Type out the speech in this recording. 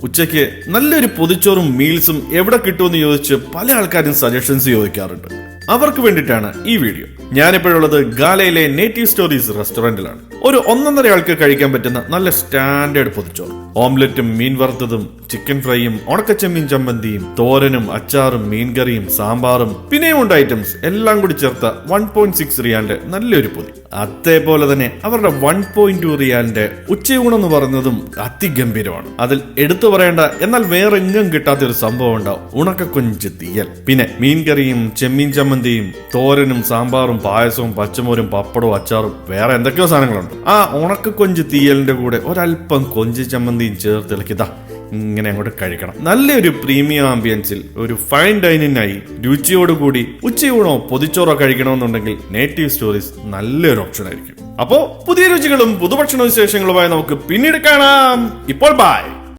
ഉച്ചയ്ക്ക് നല്ലൊരു പൊതിച്ചോറും മീൽസും എവിടെ കിട്ടുമെന്ന് ചോദിച്ച് പല ആൾക്കാരും സജഷൻസ് ചോദിക്കാറുണ്ട്. അവർക്ക് വേണ്ടിയിട്ടാണ് ഈ വീഡിയോ. ഞാനിപ്പോഴുള്ളത് ഗാലയിലെ നേറ്റീവ് സ്റ്റോറീസ് റെസ്റ്റോറന്റിലാണ്. ഒരു 1.5 ആൾക്ക് കഴിക്കാൻ പറ്റുന്ന നല്ല സ്റ്റാൻഡേർഡ് പൊതിച്ചോറ്, ഓംലെറ്റും മീൻ വറുത്തതും ചിക്കൻ ഫ്രൈയും ഉണക്കച്ചെമ്മീൻ ചമ്മന്തിയും തോരനും അച്ചാറും മീൻകറിയും സാമ്പാറും പിന്നെയും ഉണ്ട് ഐറ്റംസ് എല്ലാം കൂടി ചേർത്ത 1.6 റിയാലിന്റെ നല്ലൊരു പൊതി. അതേപോലെ തന്നെ അവരുടെ 1.2 റിയാലിന്റെ ഉച്ചയൂണെന്ന് പറയുന്നതും അതിഗംഭീരമാണ്. അതിൽ എടുത്തു പറയേണ്ട എന്നാൽ വേറെ എങ്ങും കിട്ടാത്ത ഒരു സംഭവം ഉണ്ടാവും, ഉണക്കക്കൊഞ്ച് തീയൽ. പിന്നെ മീൻകറിയും ചെമ്മീൻ ചമ്മന്തിയും തോരനും സാമ്പാറും പായസവും പച്ചമോരും പപ്പടവും അച്ചാറും വേറെ എന്തൊക്കെയോ സാധനങ്ങളുണ്ട്. ആ ഉണക്കക്കൊഞ്ച് തീയലിന്റെ കൂടെ ഒരല്പം കൊഞ്ച് ചമ്മന്തിയും ചേർത്ത് ഇളക്കിതാ ഇങ്ങനെ അങ്ങോട്ട് കഴിക്കണം. നല്ലൊരു പ്രീമിയം ആംബിയൻസിൽ ഒരു ഫൈൻ ഡൈനിങ്ങിനായി രുചിയോടുകൂടി ഉച്ചയൂണോ പൊതിച്ചോറോ കഴിക്കണമെന്നുണ്ടെങ്കിൽ നേറ്റീവ് സ്റ്റോറീസ് നല്ലൊരു ഓപ്ഷൻ ആയിരിക്കും. അപ്പോ പുതിയ രുചികളും പുതുഭക്ഷണ വിശേഷങ്ങളുമായി നമുക്ക് പിന്നീട് കാണാം. ഇപ്പോൾ ബൈ.